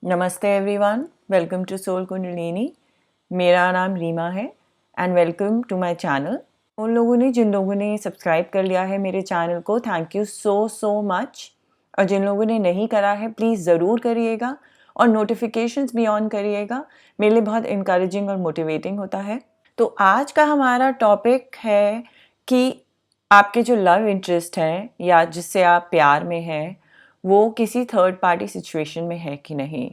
नमस्ते everyone, welcome to soul Kundalini. मेरा नाम रीमा है and welcome to my channel. उन लोगों ने जिन लोगों ने सब्सक्राइब कर लिया है मेरे चैनल को, थैंक यू सो मच। और जिन लोगों ने नहीं करा है प्लीज़ ज़रूर करिएगा और नोटिफिकेशंस भी ऑन करिएगा। मेरे लिए बहुत इनकरेजिंग और मोटिवेटिंग होता है। तो आज का हमारा टॉपिक है कि आपके जो लव इंटरेस्ट हैं या जिससे आप प्यार में हैं वो किसी थर्ड पार्टी सिचुएशन में है कि नहीं।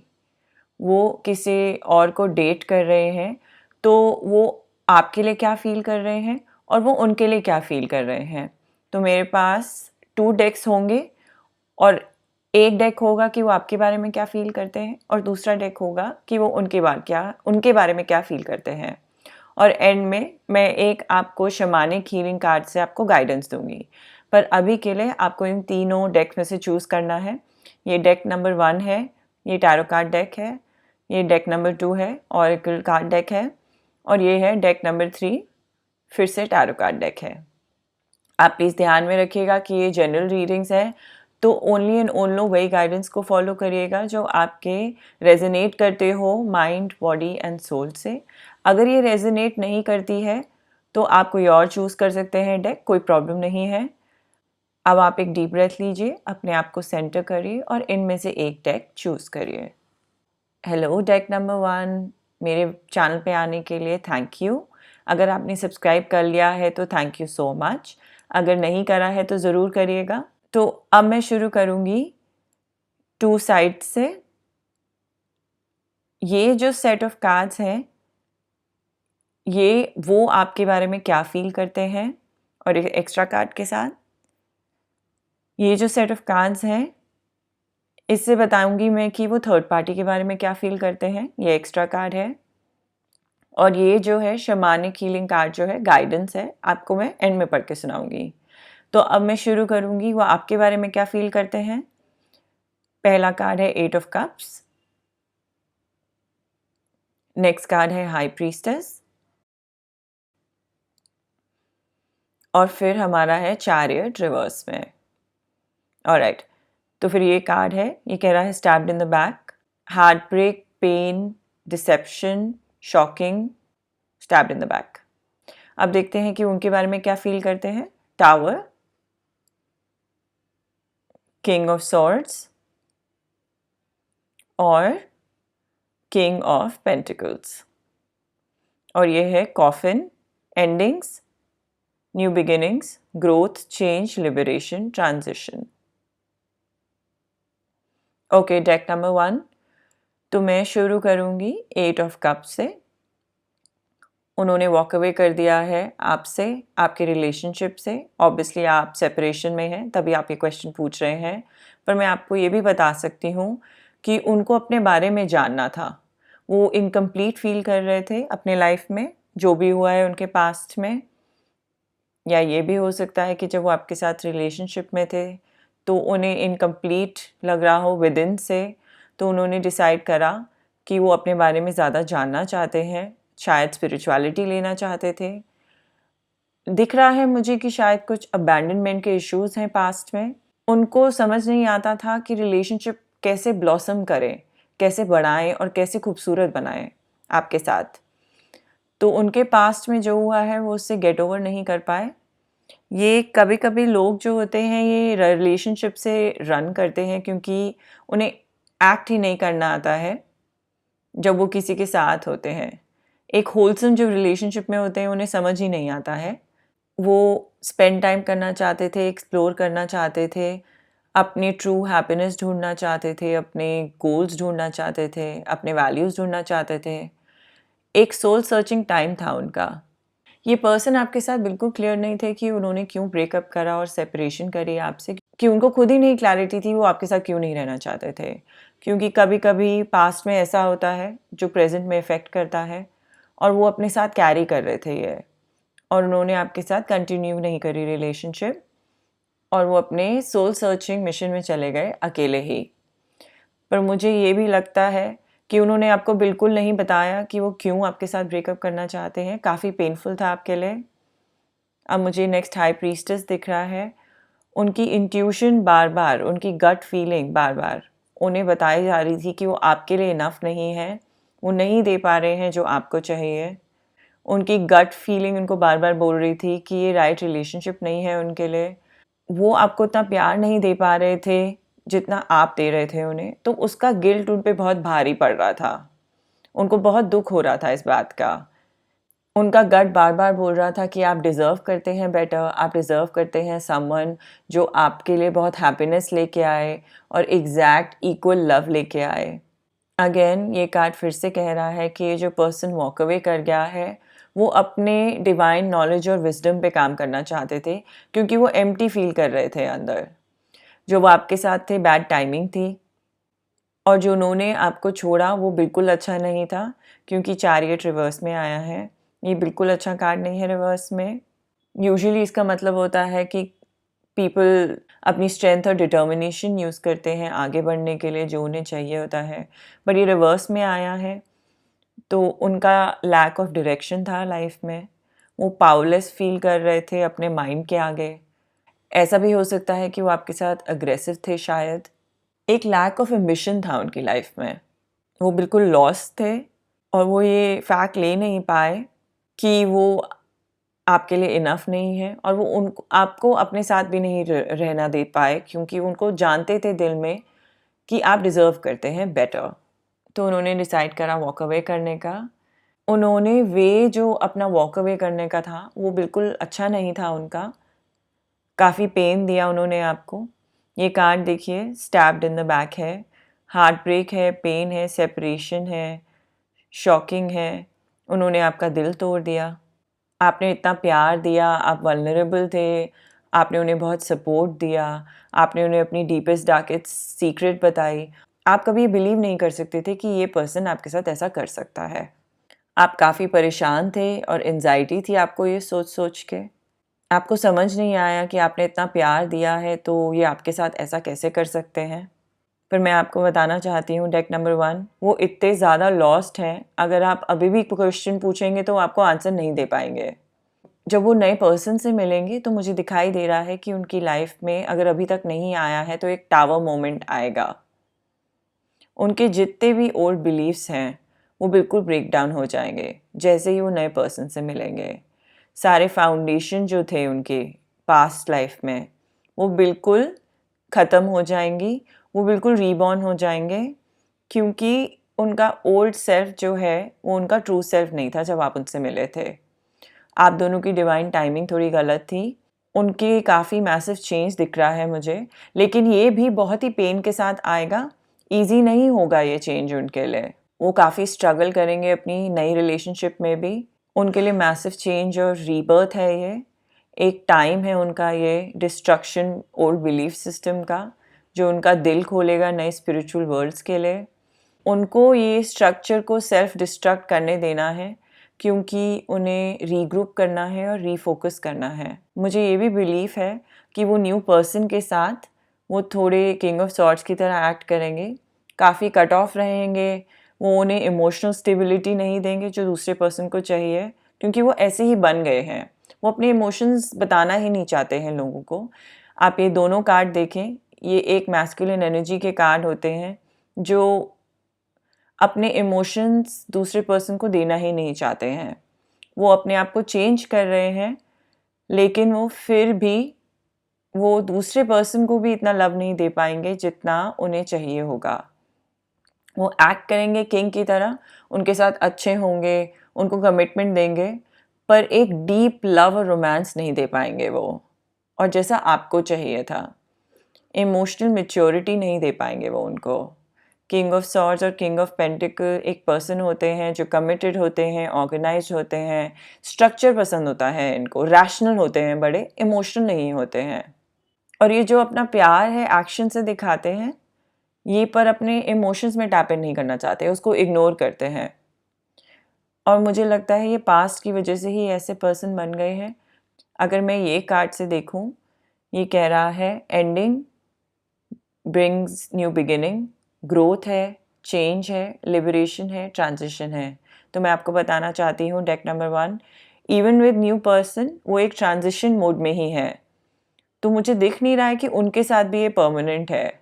वो किसी और को डेट कर रहे हैं तो वो आपके लिए क्या फ़ील कर रहे हैं और वो उनके लिए क्या फ़ील कर रहे हैं। तो मेरे पास 2 डेक्स होंगे और एक डेक होगा कि वो आपके बारे में क्या फ़ील करते हैं और दूसरा डेक होगा कि वो उनके बारे में क्या फ़ील करते हैं। और एंड में मैं एक आपको शमानिक हीलिंग कार्ड से आपको गाइडेंस दूंगी। पर अभी के लिए आपको इन तीनों डेक में से चूज़ करना है। ये डेक नंबर 1 है, ये टैरो कार्ड डेक है। ये डेक नंबर 2 है, ऑरेकल कार्ड डेक है। और ये है डेक नंबर 3, फिर से टैरो कार्ड डेक है। आप प्लीज़ ध्यान में रखिएगा कि ये जनरल रीडिंग्स हैं, तो ओनली एंड ओनली वही गाइडेंस को फॉलो करिएगा जो आपके रेजोनेट करते हो माइंड, बॉडी एंड सोल से। अगर ये रेजोनेट नहीं करती है तो आप कोई और चूज़ कर सकते हैं डेक, कोई प्रॉब्लम नहीं है। अब आप एक डीप ब्रेथ लीजिए, अपने आप को सेंटर करिए और इनमें से एक डेक चूज़ करिए। हेलो डेक नंबर 1, मेरे चैनल पे आने के लिए थैंक यू। अगर आपने सब्सक्राइब कर लिया है तो थैंक यू सो मच। अगर नहीं करा है तो ज़रूर करिएगा। तो अब मैं शुरू करूँगी 2 साइड से। ये जो सेट ऑफ कार्ड्स हैं ये वो आपके बारे में क्या फ़ील करते हैं और एक एक्स्ट्रा कार्ड के साथ ये जो सेट ऑफ कार्ड्स हैं इससे बताऊंगी मैं कि वो थर्ड पार्टी के बारे में क्या फ़ील करते हैं। ये एक्स्ट्रा कार्ड है। और ये जो है शमानिक हीलिंग कार्ड जो है गाइडेंस है, आपको मैं एंड में पढ़ के सुनाऊंगी। तो अब मैं शुरू करूंगी वो आपके बारे में क्या फ़ील करते हैं। पहला कार्ड है 8 ऑफ कप्स। नेक्स्ट कार्ड है हाई प्रीस्टेस। और फिर हमारा है चैरियट रिवर्स में। ऑलराइट, तो फिर ये कार्ड है, ये कह रहा है stabbed in the back, heart break, pain, deception, shocking, stabbed in the back. अब देखते हैं कि उनके बारे में क्या फील करते हैं। टावर, किंग ऑफ सॉर्ड्स और किंग ऑफ पेंटिकल्स। और ये है coffin, endings, new beginnings, growth, change, liberation, transition. Okay, deck number 1। तो मैं शुरू करूंगी 8 ऑफ कप से। उन्होंने वॉक अवे कर दिया है आपसे, आपके रिलेशनशिप से। ऑब्वियसली आप सेपरेशन में हैं तभी आप ये क्वेश्चन पूछ रहे हैं। पर मैं आपको ये भी बता सकती हूँ कि उनको अपने बारे में जानना था। वो इनकम्प्लीट फील कर रहे थे अपने लाइफ में, जो भी हुआ है उनके पास्ट में। या ये भी हो सकता है कि जब वो आपके साथ रिलेशनशिप में थे तो उन्हें इनकम्प्लीट लग रहा हो विद इन से, तो उन्होंने डिसाइड करा कि वो अपने बारे में ज़्यादा जानना चाहते हैं, शायद स्पिरिचुअलिटी लेना चाहते थे। दिख रहा है मुझे कि शायद कुछ अबैंडनमेंट के इश्यूज़ हैं पास्ट में। उनको समझ नहीं आता था कि रिलेशनशिप कैसे ब्लॉसम करें, कैसे बढ़ाएं और कैसे खूबसूरत बनाएं आपके साथ। तो उनके पास्ट में जो हुआ है वो उससे गेट ओवर नहीं कर पाए। ये कभी-कभी लोग जो होते हैं ये रिलेशनशिप से रन करते हैं क्योंकि उन्हें एक्ट ही नहीं करना आता है जब वो किसी के साथ होते हैं। एक होलसम जो रिलेशनशिप में होते हैं उन्हें समझ ही नहीं आता है। वो स्पेंड टाइम करना चाहते थे, एक्सप्लोर करना चाहते थे, अपनी ट्रू हैप्पीनेस ढूँढना चाहते थे, अपने गोल्स ढूँढना चाहते थे, अपने वैल्यूज़ ढूँढना चाहते थे। एक सोल सर्चिंग टाइम था उनका। ये पर्सन आपके साथ बिल्कुल क्लियर नहीं थे कि उन्होंने क्यों ब्रेकअप करा और सेपरेशन करी आपसे, कि उनको खुद ही नहीं क्लैरिटी थी वो आपके साथ क्यों नहीं रहना चाहते थे। क्योंकि कभी-कभी पास्ट में ऐसा होता है जो प्रेजेंट में इफ़ेक्ट करता है और वो अपने साथ कैरी कर रहे थे ये, और उन्होंने आपके साथ कंटिन्यू नहीं करी रिलेशनशिप और वो अपने सोल सर्चिंग मिशन में चले गए अकेले ही। पर मुझे ये भी लगता है कि उन्होंने आपको बिल्कुल नहीं बताया कि वो क्यों आपके साथ ब्रेकअप करना चाहते हैं। काफ़ी पेनफुल था आपके लिए। अब मुझे नेक्स्ट हाई प्रीस्टेस दिख रहा है। उनकी इंट्यूशन बार-बार, उनकी गट फीलिंग बार-बार उन्हें बताई जा रही थी कि वो आपके लिए इनफ नहीं है, वो नहीं दे पा रहे हैं जो आपको चाहिए। उनकी गट फीलिंग उनको बार बार बोल रही थी कि ये राइट रिलेशनशिप नहीं है उनके लिए। वो आपको उतना प्यार नहीं दे पा रहे थे जितना आप दे रहे थे उन्हें, तो उसका गिल्ट उन पे बहुत भारी पड़ रहा था। उनको बहुत दुख हो रहा था इस बात का। उनका गट बार बार बोल रहा था कि आप डिज़र्व करते हैं बेटर, आप डिज़र्व करते हैं समवन जो आपके लिए बहुत हैप्पीनेस लेके आए और एग्जैक्ट इक्वल लव लेके आए। अगेन ये कार्ड फिर से कह रहा है कि ये जो पर्सन वॉक अवे कर गया है वो अपने डिवाइन नॉलेज और विजडम पे काम करना चाहते थे, क्योंकि वो एम्प्टी फील कर रहे थे अंदर। जो वो आपके साथ थे बैड टाइमिंग थी, और जो उन्होंने आपको छोड़ा वो बिल्कुल अच्छा नहीं था, क्योंकि चैरियट रिवर्स में आया है। ये बिल्कुल अच्छा कार्ड नहीं है रिवर्स में। यूजुअली इसका मतलब होता है कि पीपल अपनी स्ट्रेंथ और डिटर्मिनेशन यूज़ करते हैं आगे बढ़ने के लिए जो उन्हें चाहिए होता है, बट ये रिवर्स में आया है तो उनका लैक ऑफ डायरेक्शन था लाइफ में। वो पावरलेस फील कर रहे थे अपने माइंड के आगे। ऐसा भी हो सकता है कि वो आपके साथ अग्रेसिव थे शायद। एक लैक ऑफ एम्बिशन था उनकी लाइफ में। वो बिल्कुल लॉस्ट थे और वो ये फैक्ट ले नहीं पाए कि वो आपके लिए इनफ नहीं है, और वो उनको आपको अपने साथ भी नहीं रहना दे पाए, क्योंकि उनको जानते थे दिल में कि आप डिज़र्व करते हैं बेटर। तो उन्होंने डिसाइड करा वॉक अवे करने का। उन्होंने वे जो अपना वॉक अवे करने का था वो बिल्कुल अच्छा नहीं था उनका। काफ़ी पेन दिया उन्होंने आपको। ये कार्ड देखिए, स्टैब्ड इन द बैक है, हार्ट ब्रेक है, पेन है, सेपरेशन है, शॉकिंग है। उन्होंने आपका दिल तोड़ दिया। आपने इतना प्यार दिया, आप वल्नरेबल थे, आपने उन्हें बहुत सपोर्ट दिया, आपने उन्हें अपनी डीपेस्ट डार्केस्ट सीक्रेट बताई। आप कभी बिलीव नहीं कर सकते थे कि ये पर्सन आपके साथ ऐसा कर सकता है। आप काफ़ी परेशान थे और एंजाइटी थी आपको ये सोच सोच के। आपको समझ नहीं आया कि आपने इतना प्यार दिया है तो ये आपके साथ ऐसा कैसे कर सकते हैं। पर मैं आपको बताना चाहती हूँ, डेक नंबर 1 वो इतने ज़्यादा लॉस्ट हैं, अगर आप अभी भी क्वेश्चन पूछेंगे तो आपको आंसर नहीं दे पाएंगे। जब वो नए पर्सन से मिलेंगे तो मुझे दिखाई दे रहा है कि उनकी लाइफ में अगर अभी तक नहीं आया है तो एक टावर मोमेंट आएगा। उनके जितने भी ओल्ड बिलीव्स हैं वो बिल्कुल ब्रेक डाउन हो जाएंगे जैसे ही वो नए पर्सन से मिलेंगे। सारे फाउंडेशन जो थे उनके पास्ट लाइफ में वो बिल्कुल ख़त्म हो जाएंगी, वो बिल्कुल रीबॉर्न हो जाएंगे, क्योंकि उनका ओल्ड सेल्फ जो है वो उनका ट्रू सेल्फ नहीं था जब आप उनसे मिले थे। आप दोनों की डिवाइन टाइमिंग थोड़ी गलत थी। उनके काफ़ी मैसिव चेंज दिख रहा है मुझे, लेकिन ये भी बहुत ही पेन के साथ आएगा। ईजी नहीं होगा ये चेंज उनके लिए। वो काफ़ी स्ट्रगल करेंगे अपनी नई रिलेशनशिप में भी। उनके लिए मैसिव चेंज और रीबर्थ है ये। एक टाइम है उनका ये डिस्ट्रक्शन ओल्ड बिलीफ सिस्टम का, जो उनका दिल खोलेगा नए स्पिरिचुअल वर्ल्ड्स के लिए। उनको ये स्ट्रक्चर को सेल्फ डिस्ट्रक्ट करने देना है, क्योंकि उन्हें रीग्रुप करना है और रीफोकस करना है। मुझे ये भी बिलीफ है कि वो न्यू पर्सन के साथ वो थोड़े किंग ऑफ सॉर्ड्स की तरह एक्ट करेंगे, काफ़ी कट ऑफ रहेंगे। वो उन्हें इमोशनल स्टेबिलिटी नहीं देंगे जो दूसरे पर्सन को चाहिए, क्योंकि वो ऐसे ही बन गए हैं। वो अपने इमोशंस बताना ही नहीं चाहते हैं लोगों को। आप ये दोनों कार्ड देखें, ये एक मैस्कुलिन एनर्जी के कार्ड होते हैं जो अपने इमोशंस दूसरे पर्सन को देना ही नहीं चाहते हैं। वो अपने आप को चेंज कर रहे हैं, लेकिन वो फिर भी वो दूसरे पर्सन को भी इतना लव नहीं दे पाएंगे जितना उन्हें चाहिए होगा। वो एक्ट करेंगे किंग की तरह, उनके साथ अच्छे होंगे, उनको कमिटमेंट देंगे, पर एक डीप लव और रोमांस नहीं दे पाएंगे वो, और जैसा आपको चाहिए था। इमोशनल मैच्योरिटी नहीं दे पाएंगे वो उनको। किंग ऑफ सॉर्ड्स और किंग ऑफ पेंटिकल एक पर्सन होते हैं जो कमिटेड होते हैं, ऑर्गेनाइज्ड होते हैं, स्ट्रक्चर पसंद होता है इनको, रैशनल होते हैं, बड़े इमोशनल नहीं होते हैं। और ये जो अपना प्यार है एक्शन से दिखाते हैं, ये पर अपने इमोशंस में टैप इन नहीं करना चाहते, उसको इग्नोर करते हैं। और मुझे लगता है ये पास्ट की वजह से ही ऐसे पर्सन बन गए हैं। अगर मैं ये कार्ड से देखूं, ये कह रहा है ending brings new beginning, growth है, चेंज है, लिबरेशन है, ट्रांजिशन है। तो मैं आपको बताना चाहती हूँ, deck number 1 even with new person वो एक ट्रांजिशन मोड में ही है। तो मुझे दिख नहीं रहा है कि उनके साथ भी ये परमानेंट है।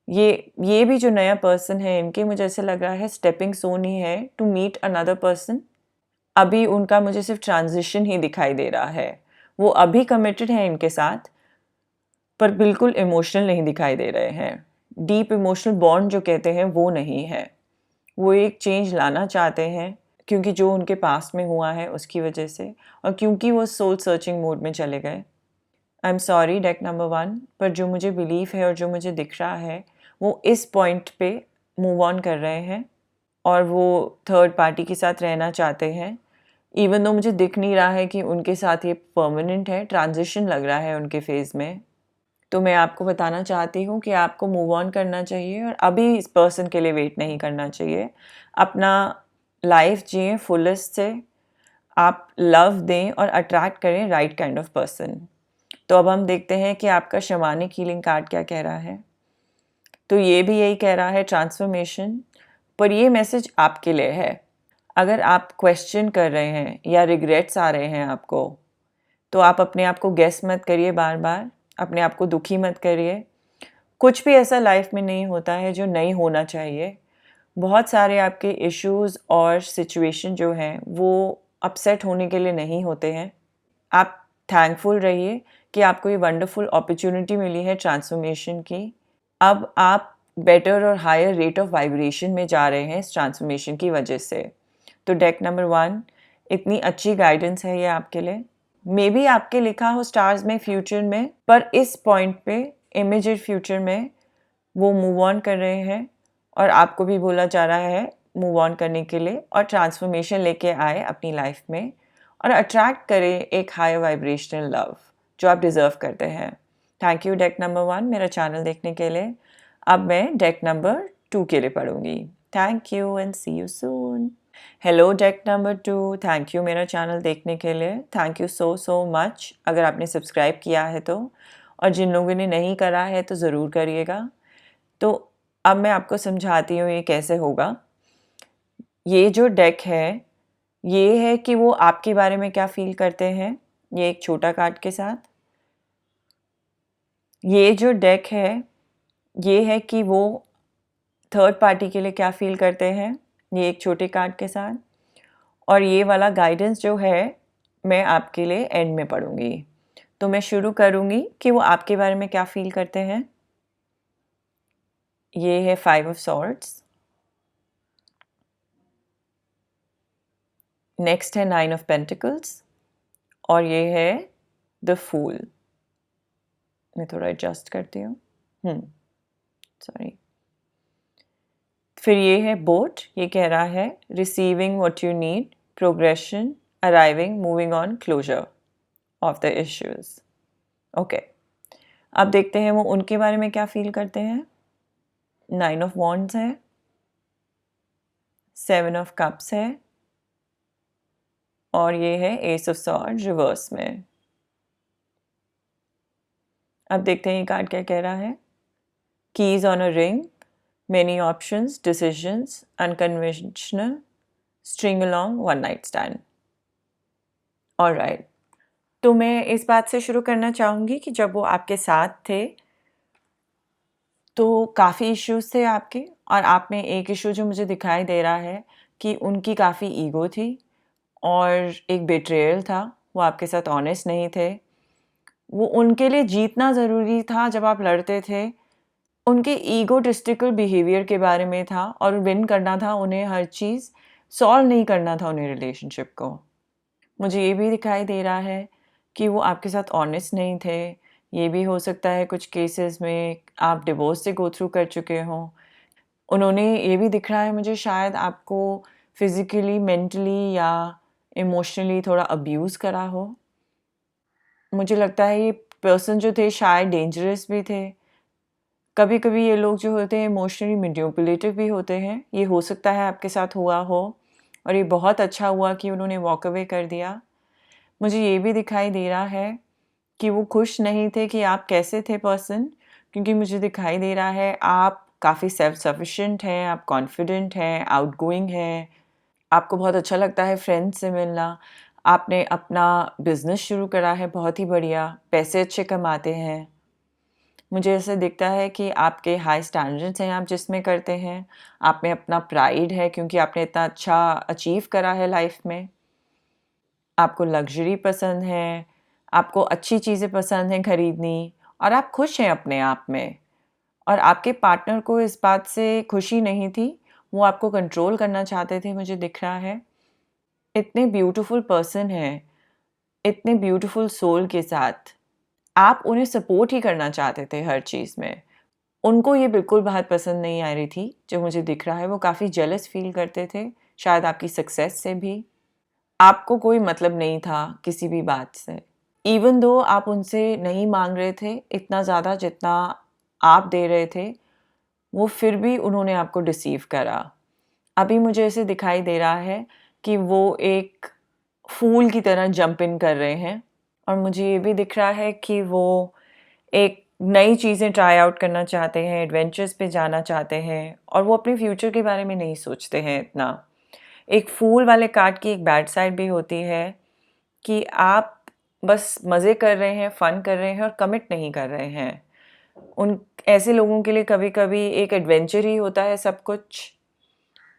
ये भी जो नया पर्सन है इनके मुझे ऐसे लग रहा है स्टेपिंग स्टोन ही है टू मीट अनदर पर्सन। अभी उनका मुझे सिर्फ ट्रांजिशन ही दिखाई दे रहा है। वो अभी कमिटेड है इनके साथ, पर बिल्कुल इमोशनल नहीं दिखाई दे रहे हैं। डीप इमोशनल बॉन्ड जो कहते हैं वो नहीं है। वो एक चेंज लाना चाहते हैं क्योंकि जो उनके पास्ट में हुआ है उसकी वजह से, और क्योंकि वो सोल सर्चिंग मोड में चले गए। I am sorry deck number 1, पर जो मुझे बिलीव है और जो मुझे दिख रहा है वो इस पॉइंट पे मूव ऑन कर रहे हैं और वो थर्ड पार्टी के साथ रहना चाहते हैं। इवन दो मुझे दिख नहीं रहा है कि उनके साथ ये परमानेंट है, ट्रांजिशन लग रहा है उनके फेज़ में। तो मैं आपको बताना चाहती हूँ कि आपको मूव ऑन करना चाहिए और अभी इस पर्सन के लिए वेट नहीं करना चाहिए। अपना लाइफ जिए फुलेस्ट से, आप लव दें और अट्रैक्ट करें राइट काइंड ऑफ पर्सन। तो अब हम देखते हैं कि आपका शमानिक हीलिंग कार्ड क्या कह रहा है। तो ये भी यही कह रहा है ट्रांसफॉर्मेशन, पर ये मैसेज आपके लिए है। अगर आप क्वेश्चन कर रहे हैं या रिग्रेट्स आ रहे हैं आपको, तो आप अपने आप को गेस मत करिए, बार बार अपने आप को दुखी मत करिए। कुछ भी ऐसा लाइफ में नहीं होता है जो नहीं होना चाहिए। बहुत सारे आपके इश्यूज़ और सिचुएशन जो हैं वो अपसेट होने के लिए नहीं होते हैं। आप थैंकफुल रहिए कि आपको ये वंडरफुल अपॉर्चुनिटी मिली है ट्रांसफॉर्मेशन की। अब आप बेटर और हायर रेट ऑफ वाइब्रेशन में जा रहे हैं इस ट्रांसफॉर्मेशन की वजह से। तो डेक नंबर 1 इतनी अच्छी गाइडेंस है ये आपके लिए। मे बी आपके लिखा हो स्टार्स में फ्यूचर में, पर इस पॉइंट पे इमीडिएट फ्यूचर में वो मूव ऑन कर रहे हैं और आपको भी बोला जा रहा है मूव ऑन करने के लिए और ट्रांसफॉर्मेशन लेके आए अपनी लाइफ में और अट्रैक्ट करें एक हायर वाइब्रेशनल लव जो आप डिज़र्व करते हैं। थैंक यू डेक नंबर 1 मेरा चैनल देखने के लिए। अब मैं डेक नंबर 2 के लिए पढ़ूंगी। Thank you and see you soon. Hello deck number 2, thank you मेरा चैनल देखने के लिए। Thank you so so much अगर आपने सब्सक्राइब किया है तो, और जिन लोगों ने नहीं करा है तो ज़रूर करिएगा। तो अब मैं आपको समझाती हूँ ये कैसे होगा। ये जो डेक है ये है कि वो आपके बारे में क्या फ़ील करते हैं, ये एक छोटा कार्ड के साथ। ये जो डेक है ये है कि वो थर्ड पार्टी के लिए क्या फ़ील करते हैं, ये एक छोटे कार्ड के साथ। और ये वाला गाइडेंस जो है मैं आपके लिए एंड में पढ़ूंगी। तो मैं शुरू करूंगी कि वो आपके बारे में क्या फ़ील करते हैं। ये है 5 ऑफ सॉर्ड्स, नेक्स्ट है 9 ऑफ पेंटिकल्स, और ये है द फूल। मैं थोड़ा एडजस्ट करती हूँ, सॉरी। फिर ये है बोट, ये कह रहा है receiving what you need, progression, arriving, moving on, closure of the issues. Okay, अब देखते हैं वो उनके बारे में क्या फील करते हैं। 9 ऑफ वॉन्ड्स है, 7 ऑफ कप्स है, और ये है एस ऑफ सॉर्ड रिवर्स में। अब देखते हैं ये कार्ड क्या कह रहा है। Keys on a ring, many options, decisions, unconventional, string along, one night stand. Alright, तो मैं इस बात से शुरू करना चाहूँगी कि जब वो आपके साथ थे तो काफ़ी इश्यूज थे आपके, और आप में एक इशू जो मुझे दिखाई दे रहा है कि उनकी काफ़ी ईगो थी और एक बेट्रेयल था। वो आपके साथ ऑनेस्ट नहीं थे। वो उनके लिए जीतना ज़रूरी था जब आप लड़ते थे। उनके ईगोटिस्टिकल बिहेवियर के बारे में था और विन करना था उन्हें हर चीज़, सॉल्व नहीं करना था उन्हें रिलेशनशिप को। मुझे ये भी दिखाई दे रहा है कि वो आपके साथ ऑनेस्ट नहीं थे। ये भी हो सकता है कुछ केसेस में आप डिवोर्स से गो थ्रू कर चुके हों। उन्होंने ये भी दिख रहा है मुझे शायद आपको फिज़िकली, मेंटली या इमोशनली थोड़ा अब्यूज़ करा हो। मुझे लगता है ये पर्सन जो थे शायद डेंजरस भी थे। कभी-कभी ये लोग जो होते हैं इमोशनली मैनिपुलेटिव भी होते हैं। ये हो सकता है आपके साथ हुआ हो, और ये बहुत अच्छा हुआ कि उन्होंने वॉक अवे कर दिया। मुझे ये भी दिखाई दे रहा है कि वो खुश नहीं थे कि आप कैसे थे पर्सन, क्योंकि मुझे दिखाई दे रहा है आप काफ़ी सेल्फ सफिशिएंट हैं, आप कॉन्फिडेंट हैं, आउटगोइंग हैं, आपको बहुत अच्छा लगता है फ्रेंड्स से मिलना, आपने अपना बिजनेस शुरू करा है बहुत ही बढ़िया, पैसे अच्छे कमाते हैं। मुझे ऐसे दिखता है कि आपके हाई स्टैंडर्ड्स हैं आप जिसमें करते हैं, आप में अपना प्राइड है क्योंकि आपने इतना अच्छा अचीव करा है लाइफ में, आपको लग्ज़री पसंद है, आपको अच्छी चीज़ें पसंद हैं खरीदनी और आप खुश हैं अपने आप में। और आपके पार्टनर को इस बात से खुशी नहीं थी, वो आपको कंट्रोल करना चाहते थे मुझे दिख रहा है। इतने ब्यूटीफुल पर्सन हैं, इतने ब्यूटीफुल सोल के साथ, आप उन्हें सपोर्ट ही करना चाहते थे हर चीज़ में। उनको ये बिल्कुल बात पसंद नहीं आ रही थी, जो मुझे दिख रहा है वो काफ़ी जेलस फ़ील करते थे, शायद आपकी सक्सेस से भी। आपको कोई मतलब नहीं था किसी भी बात से। इवन दो आप उनसे नहीं माँग रहे थे इतना ज़्यादा जितना आप दे रहे थे, वो फिर भी उन्होंने आपको डिसीव करा। अभी मुझे ऐसे दिखाई दे रहा है कि वो एक फूल की तरह जंप इन कर रहे हैं और मुझे ये भी दिख रहा है कि वो एक नई चीज़ें ट्राई आउट करना चाहते हैं, एडवेंचर्स पे जाना चाहते हैं और वो अपने फ्यूचर के बारे में नहीं सोचते हैं इतना। एक फूल वाले कार्ड की एक बैड साइड भी होती है कि आप बस मज़े कर रहे हैं, फ़न कर रहे हैं और कमिट नहीं कर रहे हैं। उन ऐसे लोगों के लिए कभी-कभी एक एडवेंचर ही होता है सब कुछ,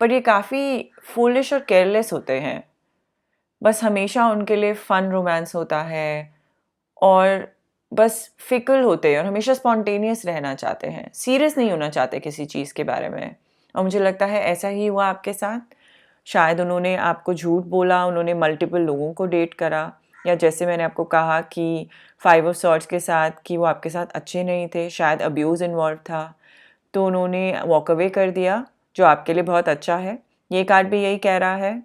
पर ये काफ़ी फूलिश और केयरलेस होते हैं। बस हमेशा उनके लिए फ़न रोमांस होता है और बस फिकल होते हैं और हमेशा स्पॉन्टेनियस रहना चाहते हैं, सीरियस नहीं होना चाहते किसी चीज़ के बारे में। और मुझे लगता है ऐसा ही हुआ आपके साथ। शायद उन्होंने आपको झूठ बोला, उन्होंने मल्टीपल लोगों को डेट करा या जैसे मैंने आपको कहा कि 5 ऑफ सॉर्ड्स के साथ कि वो आपके साथ अच्छे नहीं थे, शायद अब्यूज़ इन्वॉल्व था, तो उन्होंने वॉक अवे कर दिया, जो आपके लिए बहुत अच्छा है। ये कार्ड भी यही कह रहा है।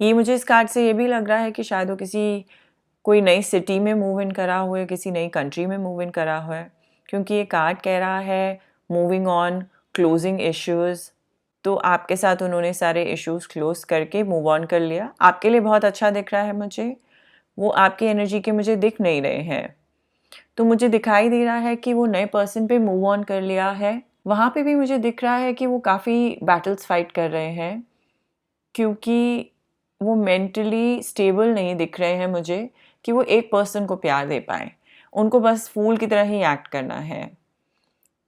ये मुझे इस कार्ड से ये भी लग रहा है कि शायद वो कोई नई सिटी में मूव इन करा हुआ है, किसी नई कंट्री में मूव इन करा हुआ है, क्योंकि ये कार्ड कह रहा है मूविंग ऑन, क्लोजिंग इश्यूज़। तो आपके साथ उन्होंने सारे इश्यूज़ क्लोज़ करके मूव ऑन कर लिया। आपके लिए बहुत अच्छा दिख रहा है मुझे, वो आपकी एनर्जी के मुझे दिख नहीं रहे हैं। तो मुझे दिखाई दे रहा है कि वो नए पर्सन पे मूव ऑन कर लिया है। वहाँ पे भी मुझे दिख रहा है कि वो काफ़ी बैटल्स फाइट कर रहे हैं, क्योंकि वो मेंटली स्टेबल नहीं दिख रहे हैं मुझे कि वो एक पर्सन को प्यार दे पाएँ। उनको बस फूल की तरह ही एक्ट करना है।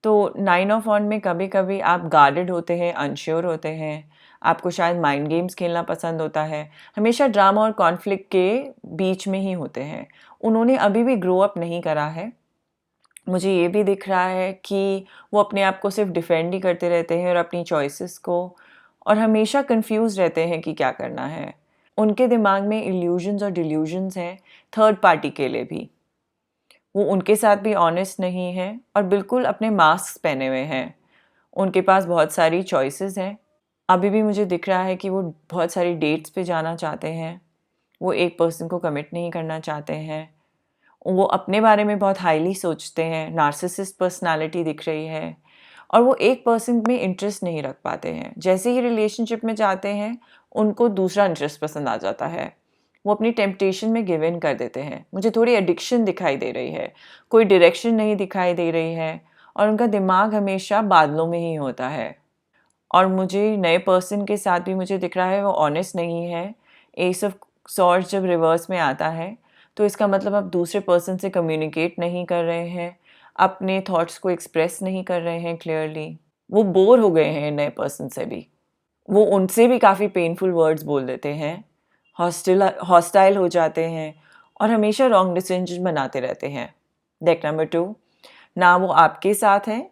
तो 9 ऑफ वॉन्ड में कभी-कभी आप गार्डेड होते हैं, अनश्योर होते हैं, आपको शायद माइंड गेम्स खेलना पसंद होता है, हमेशा ड्रामा और कॉन्फ्लिक्ट के बीच में ही होते हैं। उन्होंने अभी भी ग्रो अप नहीं करा है। मुझे ये भी दिख रहा है कि वो अपने आप को सिर्फ डिफेंड ही करते रहते हैं और अपनी चॉइसेस को, और हमेशा कंफ्यूज रहते हैं कि क्या करना है। उनके दिमाग में इल्यूजन्स और डिल्यूजन्स हैं थर्ड पार्टी के लिए भी। वो उनके साथ भी ऑनेस्ट नहीं है और बिल्कुल अपने मास्क पहने हुए हैं। उनके पास बहुत सारी चॉइसेस हैं। अभी भी मुझे दिख रहा है कि वो बहुत सारी डेट्स पे जाना चाहते हैं। वो एक पर्सन को कमिट नहीं करना चाहते हैं। वो अपने बारे में बहुत हाईली सोचते हैं, नार्सिसिस्ट पर्सनालिटी दिख रही है और वो एक पर्सन में इंटरेस्ट नहीं रख पाते हैं। जैसे ही रिलेशनशिप में जाते हैं, उनको दूसरा इंटरेस्ट पसंद आ जाता है। वो अपनी टेम्पटेशन में गिव इन कर देते हैं। मुझे थोड़ी एडिक्शन दिखाई दे रही है, कोई डायरेक्शन नहीं दिखाई दे रही है और उनका दिमाग हमेशा बादलों में ही होता है। और मुझे नए पर्सन के साथ भी मुझे दिख रहा है वो ऑनेस्ट नहीं है। एस ऑफ सॉर्ड्स जब रिवर्स में आता है, तो इसका मतलब आप दूसरे पर्सन से कम्युनिकेट नहीं कर रहे हैं, अपने थॉट्स को एक्सप्रेस नहीं कर रहे हैं क्लियरली। वो बोर हो गए हैं नए पर्सन से भी। वो उनसे भी काफ़ी पेनफुल वर्ड्स बोल देते हैं, हॉस्टाइल हो जाते हैं और हमेशा रॉन्ग डिसीजन बनाते रहते हैं। डेक नंबर 2, ना वो आपके साथ हैं,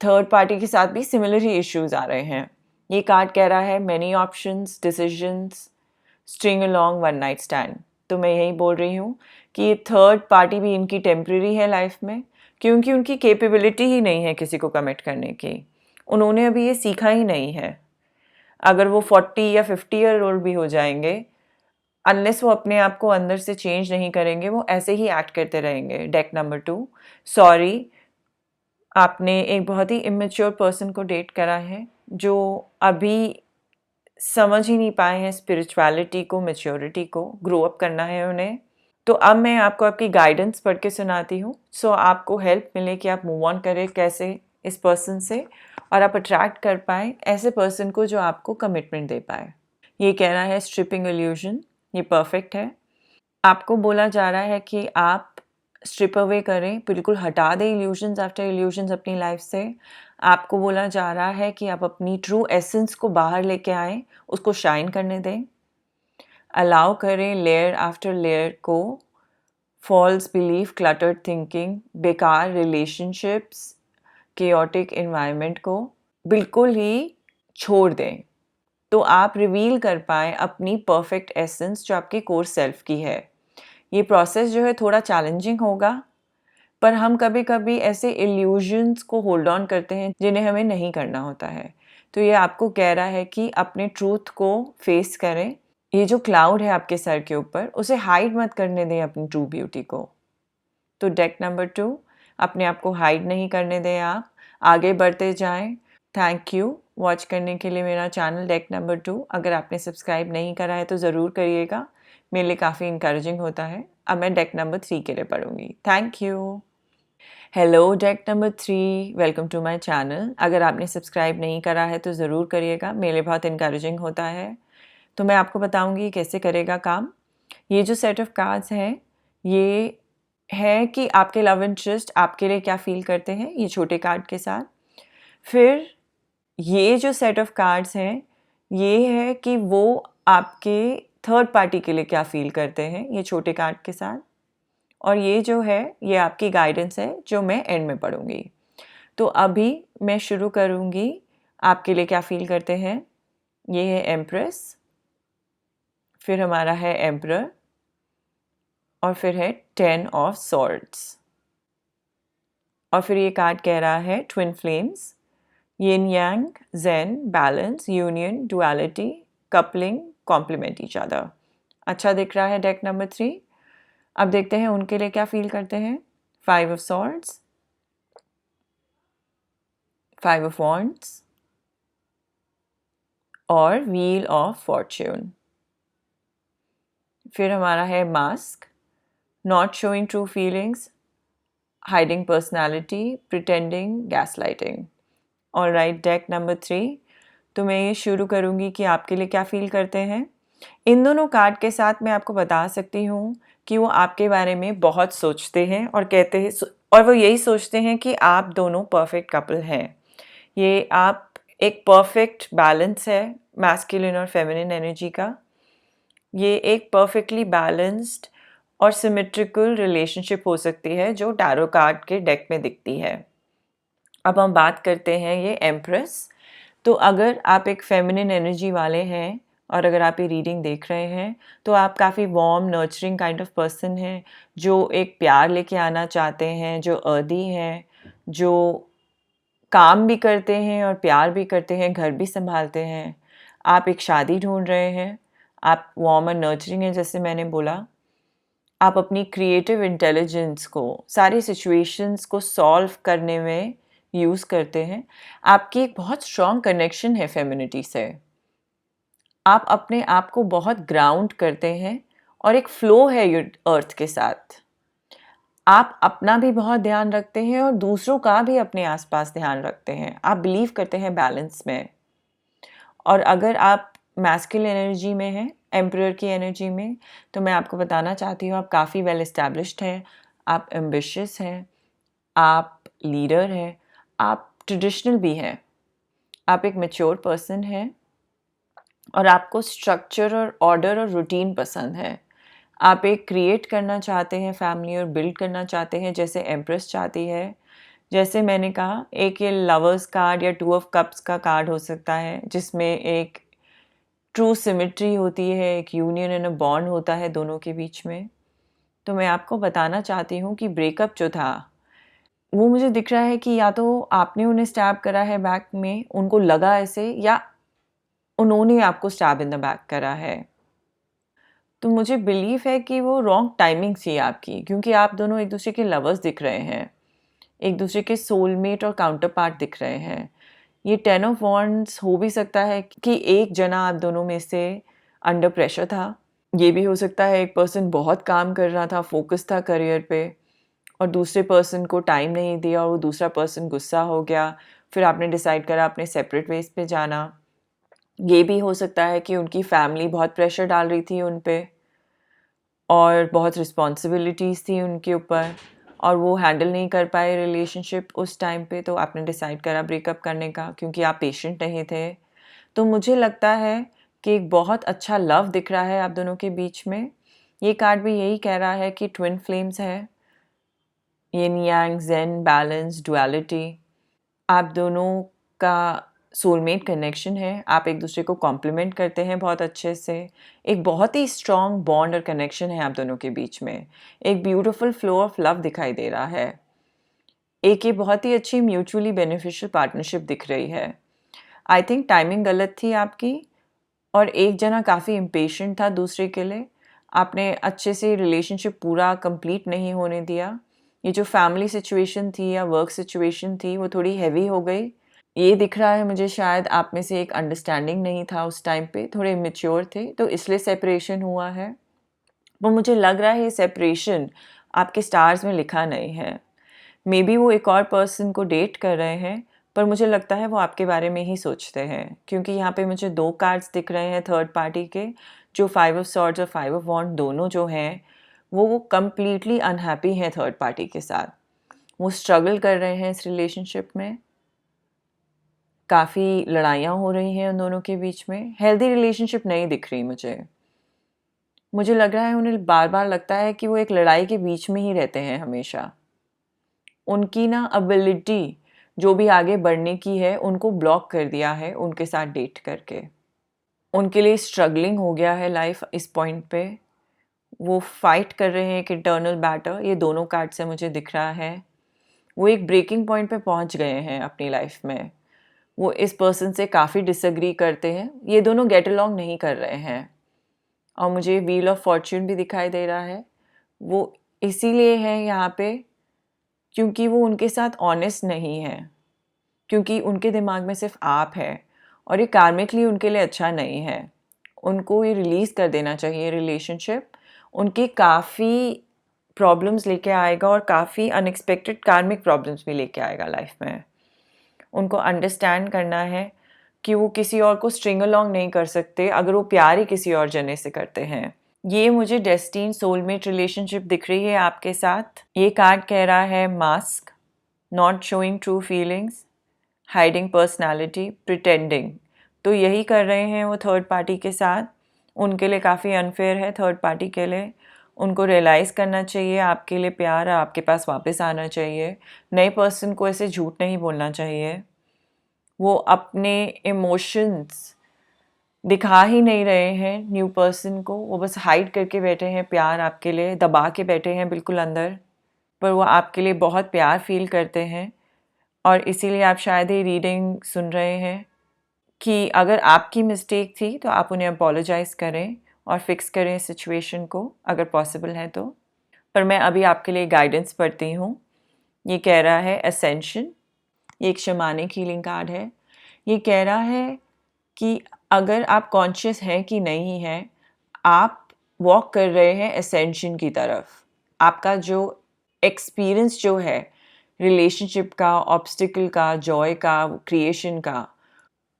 थर्ड पार्टी के साथ भी सिमिलर ही इश्यूज आ रहे हैं। ये कार्ड कह रहा है many options, decisions, string along, one night stand. तो मैं यही बोल रही हूँ कि ये थर्ड पार्टी भी इनकी टेम्प्रेरी है लाइफ में, क्योंकि उनकी कैपेबिलिटी ही नहीं है किसी को कमिट करने की। उन्होंने अभी ये सीखा ही नहीं है। अगर वो 40 या 50 ईयर ओल्ड भी हो जाएंगे, अनलेस वो अपने आप को अंदर से चेंज नहीं करेंगे, वो ऐसे ही एक्ट करते रहेंगे। डेक नंबर 2, सॉरी, आपने एक बहुत ही इमेच्योर पर्सन को डेट करा है जो अभी समझ ही नहीं पाए हैं स्पिरिचुअलिटी को, मैच्योरिटी को, ग्रो अप करना है उन्हें। तो अब मैं आपको आपकी गाइडेंस पढ़ के सुनाती हूँ, सो आपको हेल्प मिले कि आप मूव ऑन करें कैसे इस पर्सन से और आप अट्रैक्ट कर पाए ऐसे पर्सन को जो आपको कमिटमेंट दे पाए। ये कह रहा है स्ट्रिपिंग इल्यूजन, ये परफेक्ट है। आपको बोला जा रहा है कि आप स्ट्रिप अवे करें, बिल्कुल हटा दें इल्यूजन्स आफ्टर इल्यूजन्स अपनी लाइफ से। आपको बोला जा रहा है कि आप अपनी ट्रू एसेंस को बाहर लेके आएँ, उसको शाइन करने दें। अलाउ करें लेयर आफ्टर लेयर को, फॉल्स बिलीफ, क्लटर्ड थिंकिंग, बेकार रिलेशनशिप्स, केओटिक एनवायरनमेंट को बिल्कुल ही छोड़ दें, तो आप रिवील कर पाएँ अपनी परफेक्ट एसेंस जो आपके कोर सेल्फ की है। ये प्रोसेस जो है थोड़ा चैलेंजिंग होगा, पर हम कभी-कभी ऐसे इल्यूजन्स को होल्ड ऑन करते हैं जिन्हें हमें नहीं करना होता है। तो ये आपको कह रहा है कि अपने ट्रूथ को फेस करें। ये जो क्लाउड है आपके सर के ऊपर, उसे हाइड मत करने दें अपनी ट्रू ब्यूटी को। तो डेक नंबर 2, अपने आप को हाइड नहीं करने दें आप, आगे बढ़ते जाएं। थैंक यू वॉच करने के लिए मेरा चैनल डेक नंबर 2। अगर आपने सब्सक्राइब नहीं करा है तो ज़रूर करिएगा, मेरे लिए काफ़ी इंकरेजिंग होता है। अब मैं डेक नंबर 3 के लिए पढ़ूंगी। Thank you. Hello deck number 3, welcome to my channel. अगर आपने सब्सक्राइब नहीं करा है तो ज़रूर करिएगा, मेरे लिए बहुत इंकरेजिंग होता है। तो मैं आपको बताऊंगी कैसे करेगा काम। ये जो सेट ऑफ कार्ड्स हैं, ये है कि आपके लव इंटरेस्ट आपके लिए क्या फील करते हैं, ये छोटे कार्ड के साथ। फिर ये जो सेट ऑफ कार्ड्स हैं, ये है कि वो आपके थर्ड पार्टी के लिए क्या फील करते हैं, ये छोटे कार्ड के साथ। और ये जो है, ये आपकी गाइडेंस है जो मैं एंड में पढ़ूंगी। तो अभी मैं शुरू करूंगी आपके लिए क्या फील करते हैं। ये है एम्प्रेस, फिर हमारा है एम्परर, और फिर है 10 ऑफ सॉर्ड्स। और फिर ये कार्ड कह रहा है twin flames, yin yang, zen, balance, union, duality, coupling, complement each other. अच्छा दिख रहा है डेक नंबर 3। अब देखते हैं उनके लिए क्या फील करते हैं। 5 ऑफ सॉर्ड्स, 5 ऑफ वॉन्ड्स और व्हील ऑफ फॉर्च्यून। फिर हमारा है mask, not showing true feelings, hiding personality, pretending, gaslighting. Alright deck number 3, तो मैं ये शुरू करूँगी कि आपके लिए क्या फील करते हैं। इन दोनों कार्ड के साथ मैं आपको बता सकती हूँ कि वो आपके बारे में बहुत सोचते हैं और कहते हैं, और वो यही सोचते हैं कि आप दोनों परफेक्ट कपल हैं। ये आप एक परफेक्ट बैलेंस है मैस्कुलिन और फेमिनिन एनर्जी का। ये एक परफेक्टली बैलेंस्ड और सिमेट्रिकल रिलेशनशिप हो सकती है जो टैरो कार्ड के डेक में दिखती है। अब हम बात करते हैं ये एम्प्रेस। तो अगर आप एक फेमिनिन एनर्जी वाले हैं और अगर आप ये रीडिंग देख रहे हैं, तो आप काफ़ी warm nurturing kind of person हैं, जो एक प्यार लेके आना चाहते हैं, जो अर्दी हैं, जो काम भी करते हैं और प्यार भी करते हैं, घर भी संभालते हैं। आप एक शादी ढूंढ रहे हैं, आप वार्म और नर्चरिंग हैं जैसे मैंने बोला। आप अपनी क्रिएटिव इंटेलिजेंस को सारी सिचुएशंस को सॉल्व करने में यूज़ करते हैं। आपकी एक बहुत स्ट्रॉन्ग कनेक्शन है फेमिनिटी से। आप अपने आप को बहुत ग्राउंड करते हैं और एक फ्लो है अर्थ के साथ। आप अपना भी बहुत ध्यान रखते हैं और दूसरों का भी अपने आसपास ध्यान रखते हैं। आप बिलीव करते हैं बैलेंस में। और अगर आप मैस्कुलिन एनर्जी में हैं, एम्परर की एनर्जी में, तो मैं आपको बताना चाहती हूँ आप काफ़ी वेल एस्टैब्लिश्ड हैं, आप एम्बिशियस हैं, आप लीडर हैं, आप ट्रेडिशनल भी हैं, आप एक मैच्योर पर्सन हैं और आपको स्ट्रक्चर और ऑर्डर और रूटीन पसंद है। आप एक क्रिएट करना चाहते हैं फैमिली और बिल्ड करना चाहते हैं जैसे एम्प्रेस चाहती है। जैसे मैंने कहा, एक ये लवर्स कार्ड या 2 ऑफ कप्स का कार्ड हो सकता है जिसमें एक ट्रू सिमेट्री होती है, एक यूनियन एंड अ बॉन्ड होता है दोनों के बीच में। तो मैं आपको बताना चाहती हूँ कि ब्रेकअप जो था, वो मुझे दिख रहा है कि या तो आपने उन्हें स्टैब करा है बैक में, उनको लगा ऐसे, या उन्होंने आपको स्टैब इन द बैक करा है। तो मुझे बिलीव है कि वो रॉन्ग टाइमिंग थी आपकी, क्योंकि आप दोनों एक दूसरे के लवर्स दिख रहे हैं, एक दूसरे के सोलमेट और काउंटर पार्ट दिख रहे हैं। ये 10 ऑफ वॉन्ड्स हो भी सकता है कि एक जना आप दोनों में से अंडर प्रेशर था। ये भी हो सकता है एक पर्सन बहुत काम कर रहा था, फोकस था करियर पे, और दूसरे पर्सन को टाइम नहीं दिया और वो दूसरा पर्सन गुस्सा हो गया। फिर आपने डिसाइड करा अपने सेपरेट वेज पे जाना। ये भी हो सकता है कि उनकी फैमिली बहुत प्रेशर डाल रही थी उन पे, और बहुत रिस्पॉन्सिबिलिटीज़ थी उनके ऊपर और वो हैंडल नहीं कर पाए रिलेशनशिप उस टाइम पे, तो आपने डिसाइड करा ब्रेकअप करने का क्योंकि आप पेशेंट नहीं थे। तो मुझे लगता है कि एक बहुत अच्छा लव दिख रहा है आप दोनों के बीच में। ये कार्ड भी यही कह रहा है कि ट्विन फ्लेम्स है, यिन यांग, ज़ेन, बैलेंस, डुअलिटी। आप दोनों का सोलमेट कनेक्शन है, आप एक दूसरे को कॉम्प्लीमेंट करते हैं बहुत अच्छे से। एक बहुत ही स्ट्रॉन्ग बॉन्ड और कनेक्शन है आप दोनों के बीच में। एक ब्यूटीफुल फ्लो ऑफ लव दिखाई दे रहा है। एक ये बहुत ही अच्छी म्यूचुअली बेनिफिशियल पार्टनरशिप दिख रही है। आई थिंक टाइमिंग गलत थी आपकी और एक जना काफ़ी इम्पेशेंट था दूसरे के लिए। आपने अच्छे से रिलेशनशिप पूरा कंप्लीट नहीं होने दिया। ये जो फैमिली सिचुएशन थी या वर्क सिचुएशन थी वो थोड़ी हैवी हो गई। ये दिख रहा है मुझे शायद आप में से एक अंडरस्टैंडिंग नहीं था उस टाइम पे, थोड़े इमेच्योर थे तो इसलिए सेपरेशन हुआ है। पर मुझे लग रहा है ये सेपरेशन आपके स्टार्स में लिखा नहीं है। मे बी वो एक और पर्सन को डेट कर रहे हैं, पर मुझे लगता है वो आपके बारे में ही सोचते हैं क्योंकि यहाँ पे मुझे 2 कार्ड्स दिख रहे हैं थर्ड पार्टी के, जो 5 ऑफ सॉर्ड्स और 5 ऑफ वॉन्ड दोनों जो हैं वो कंप्लीटली अनहैप्पी हैं थर्ड पार्टी के साथ। वो स्ट्रगल कर रहे हैं इस रिलेशनशिप में, काफ़ी लड़ाइयाँ हो रही हैं उन दोनों के बीच में। हेल्दी रिलेशनशिप नहीं दिख रही मुझे लग रहा है उन्हें बार बार लगता है कि वो एक लड़ाई के बीच में ही रहते हैं हमेशा। उनकी ना एबिलिटी जो भी आगे बढ़ने की है उनको ब्लॉक कर दिया है उनके साथ डेट करके। उनके लिए स्ट्रगलिंग हो गया है लाइफ इस पॉइंट पे। वो फाइट कर रहे हैं एक इंटरनल बैटल, ये दोनों कार्ड से मुझे दिख रहा है। वो एक ब्रेकिंग पॉइंट पे पहुंच गए हैं अपनी लाइफ में। वो इस पर्सन से काफ़ी डिसएग्री करते हैं, ये दोनों गेट अलॉन्ग नहीं कर रहे हैं। और मुझे व्हील ऑफ फॉर्च्यून भी दिखाई दे रहा है। वो इसीलिए है यहाँ पे क्योंकि वो उनके साथ ऑनेस्ट नहीं है, क्योंकि उनके दिमाग में सिर्फ आप है और ये कार्मिकली उनके लिए अच्छा नहीं है। उनको ये रिलीज़ कर देना चाहिए रिलेशनशिप। उनकी काफ़ी प्रॉब्लम्स लेके आएगा और काफ़ी अनएक्सपेक्टेड कार्मिक प्रॉब्लम्स भी लेके आएगा लाइफ में। उनको अंडरस्टैंड करना है कि वो किसी और को स्ट्रिंग अलॉन्ग नहीं कर सकते अगर वो प्यार ही किसी और जने से करते हैं। ये मुझे डेस्टिन सोलमेट रिलेशनशिप दिख रही है आपके साथ। ये कार्ड कह रहा है mask, not showing true feelings, hiding personality, pretending. तो यही कर रहे हैं वो थर्ड पार्टी के साथ। उनके लिए काफ़ी अनफेयर है थर्ड पार्टी के लिए। उनको रियलाइज़ करना चाहिए आपके लिए प्यार आपके पास वापस आना चाहिए। नए पर्सन को ऐसे झूठ नहीं बोलना चाहिए। वो अपने इमोशंस दिखा ही नहीं रहे हैं न्यू पर्सन को, वो बस हाइड करके बैठे हैं प्यार आपके लिए, दबा के बैठे हैं बिल्कुल अंदर। पर वो आपके लिए बहुत प्यार फील करते हैं और इसीलिए आप शायद ही रीडिंग सुन रहे हैं कि अगर आपकी मिस्टेक थी तो आप उन्हें अपोलोजाइज़ करें और फिक्स करें सिचुएशन को अगर पॉसिबल है तो। पर मैं अभी आपके लिए गाइडेंस पढ़ती हूँ। ये कह रहा है असेंशन, ये एक शमानिक हीलिंग कार्ड है। ये कह रहा है कि अगर आप कॉन्शियस हैं कि नहीं हैं, आप वॉक कर रहे हैं असेंशन की तरफ। आपका जो एक्सपीरियंस जो है रिलेशनशिप का, ऑब्स्टिकल का, जॉय का, क्रिएशन का,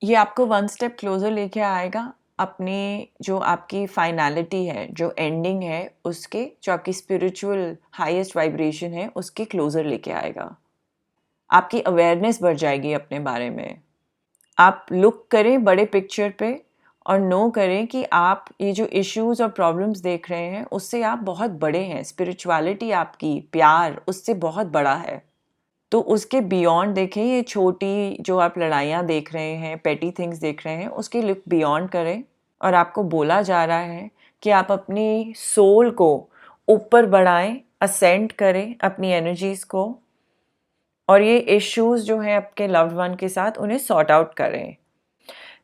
ये आपको वन स्टेप क्लोज़र लेके आएगा अपने जो आपकी फाइनलिटी है, जो एंडिंग है उसके, जो आपकी स्पिरिचुअल हाईएस्ट वाइब्रेशन है उसके क्लोज़र लेके आएगा। आपकी अवेयरनेस बढ़ जाएगी अपने बारे में। आप लुक करें बड़े पिक्चर पे और नो करें कि आप ये जो इश्यूज़ और प्रॉब्लम्स देख रहे हैं उससे आप बहुत बड़े हैं। स्पिरिचुअलिटी आपकी, प्यार उससे बहुत बड़ा है। तो उसके बियॉन्ड देखें, ये छोटी जो आप लड़ाइयाँ देख रहे हैं, पेटी थिंग्स देख रहे हैं, उसके लुक बियॉन्ड करें। और आपको बोला जा रहा है कि आप अपनी सोल को ऊपर बढ़ाएं, असेंड करें अपनी एनर्जीज़ को और ये इश्यूज़ जो हैं आपके लव्ड वन के साथ उन्हें सॉर्ट आउट करें।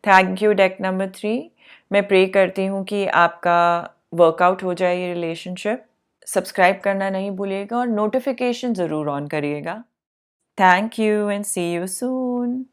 Thank you deck number 3। मैं प्रे करती हूँ कि आपका वर्कआउट हो जाए ये रिलेशनशिप। सब्सक्राइब करना नहीं भूलिएगा और नोटिफिकेशन ज़रूर ऑन करिएगा। Thank you and see you soon.